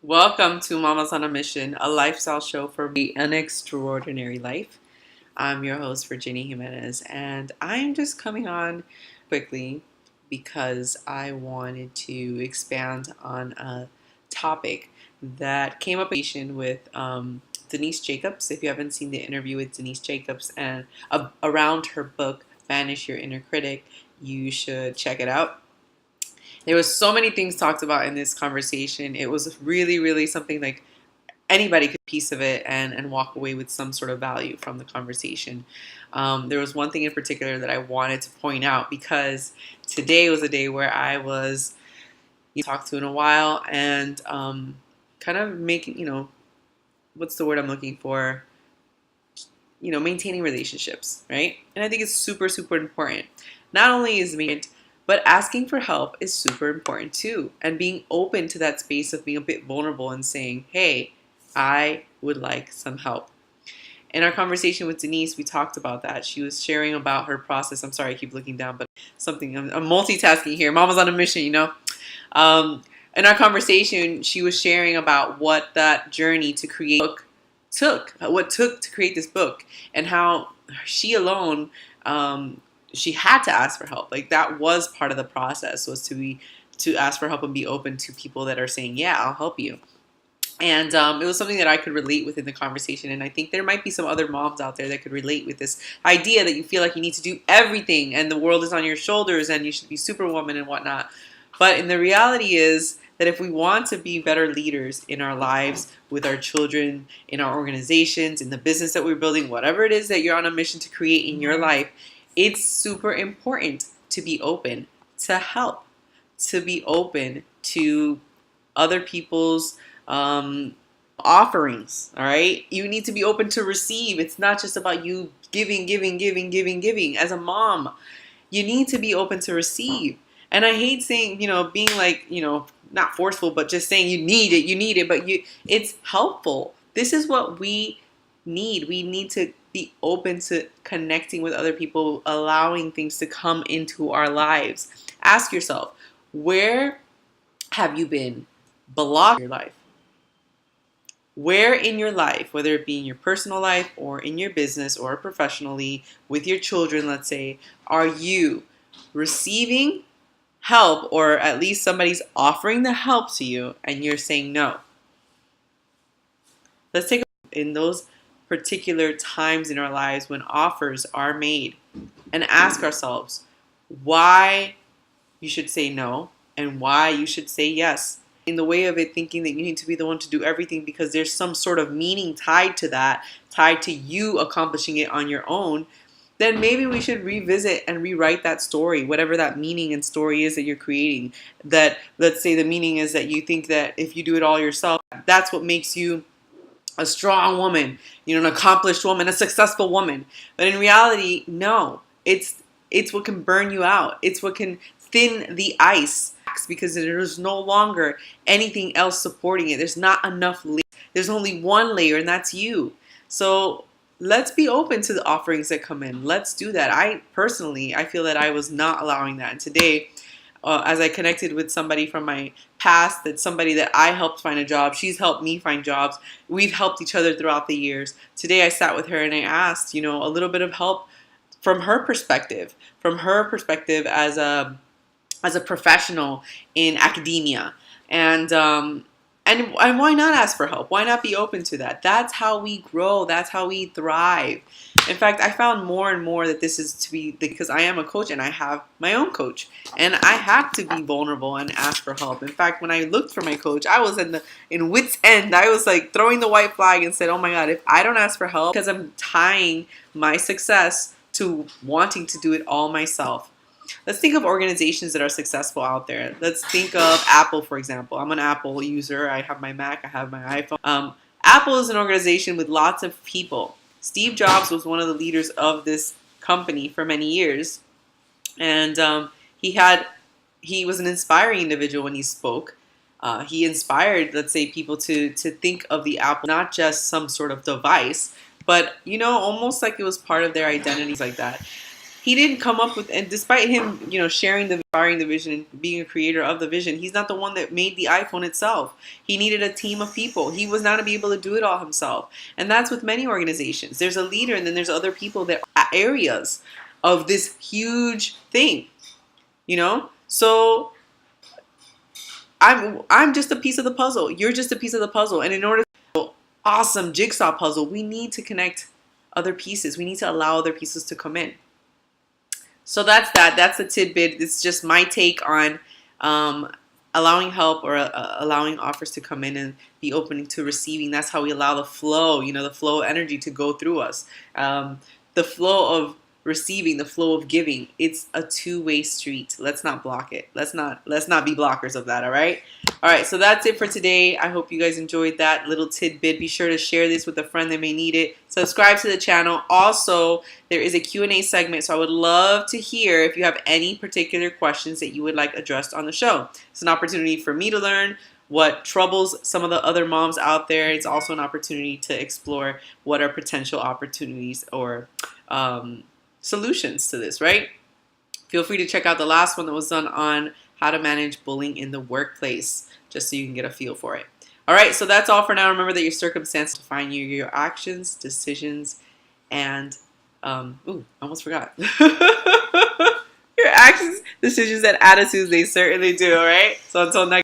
Welcome to Mamas on a Mission, a lifestyle show for an extraordinary life. I'm your host, Virginia Jimenez, and I'm just coming on quickly because I wanted to expand on a topic that came up with Denise Jacobs. If you haven't seen the interview with Denise Jacobs and around her book, Banish Your Inner Critic, you should check it out. There was so many things talked about in this conversation. It was really, really something like anybody could piece of it and walk away with some sort of value from the conversation. There was one thing in particular that I wanted to point out because today was a day where I was talked to in a while and kind of making, what's the word I'm looking for? Maintaining relationships, right? And I think it's super, super important. Not only is it, but asking for help is super important too. And being open to that space of being a bit vulnerable and saying, hey, I would like some help. In our conversation with Denise, we talked about that. She was sharing about her process. I'm sorry, I keep looking down, but I'm multitasking here. Mama's on a mission, In our conversation, she was sharing about what that journey to create a book took to create this book, and how she alone, she had to ask for help. Like that was part of the process, was to ask for help and be open to people that are saying, yeah, I'll help you. And it was something that I could relate with in the conversation. And I think there might be some other moms out there that could relate with this idea that you feel like you need to do everything and the world is on your shoulders and you should be superwoman and whatnot. But in the reality is that if we want to be better leaders in our lives, with our children, in our organizations, in the business that we're building, whatever it is that you're on a mission to create in your life, it's super important to be open to help, to be open to other people's offerings. All right. You need to be open to receive. It's not just about you giving. As a mom, you need to be open to receive. And I hate saying, being like, not forceful, but just saying you need it, but it's helpful. This is what we need. We need to be open to connecting with other people, allowing things to come into our lives. Ask yourself, where have you been blocked in your life? Where in your life, whether it be in your personal life or in your business or professionally, with your children, let's say, are you receiving help, or at least somebody's offering the help to you and you're saying no? Let's take in those particular times in our lives when offers are made and ask ourselves why you should say no and why you should say yes. In the way of it, thinking that you need to be the one to do everything because there's some sort of meaning tied to that, tied to you accomplishing it on your own, then maybe we should revisit and rewrite that story, whatever that meaning and story is that you're creating. That, let's say the meaning is that you think that if you do it all yourself, that's what makes you a strong woman, an accomplished woman, a successful woman. But in reality, no, it's what can burn you out. It's what can thin the ice, because there's no longer anything else supporting it. There's not enough layers. There's only one layer, and that's you. So let's be open to the offerings that come in. Let's do that. I feel that I was not allowing that. And today, as I connected with somebody from my past, that's somebody that I helped find a job. She's helped me find jobs. We've helped each other throughout the years. Today I sat with her and I asked, a little bit of help from her perspective as a professional in academia. And why not ask for help? Why not be open to that? That's how we grow. That's how we thrive. In fact, I found more and more that this is to be, because I am a coach and I have my own coach, and I have to be vulnerable and ask for help. In fact, when I looked for my coach, I was in wit's end. I was like throwing the white flag and said, oh my God, if I don't ask for help, because I'm tying my success to wanting to do it all myself. Let's think of organizations that are successful out there. Let's think of Apple, for example. I'm an Apple user. I have my Mac. I have my iPhone. Apple is an organization with lots of people. Steve Jobs was one of the leaders of this company for many years. And he was an inspiring individual when he spoke. He inspired, let's say, people to think of the Apple not just some sort of device, but, almost like it was part of their identities like that. He didn't come up with, and despite him, sharing the vision and being a creator of the vision, he's not the one that made the iPhone itself. He needed a team of people. He was not to be able to do it all himself. And that's with many organizations. There's a leader, and then there's other people that are areas of this huge thing, So I'm just a piece of the puzzle. You're just a piece of the puzzle. And in order to build an awesome jigsaw puzzle, we need to connect other pieces. We need to allow other pieces to come in. So that's that. That's the tidbit. It's just my take on allowing help or allowing offers to come in and be open to receiving. That's how we allow the flow, the flow of energy to go through us. The flow of receiving, the flow of giving. It's a two-way street. Let's not block it. Let's not be blockers of that, all right? All right, so that's it for today. I hope you guys enjoyed that little tidbit. Be sure to share this with a friend that may need it. Subscribe to the channel. Also, there is a Q&A segment, so I would love to hear if you have any particular questions that you would like addressed on the show. It's an opportunity for me to learn what troubles some of the other moms out there. It's also an opportunity to explore what are potential opportunities or solutions to this, right? Feel free to check out the last one that was done on how to manage bullying in the workplace, just so you can get a feel for it. All right, so that's all for now. Remember that your circumstances define you, your actions, decisions, and I almost forgot. Your actions, decisions, and attitudes, they certainly do, all right? So until next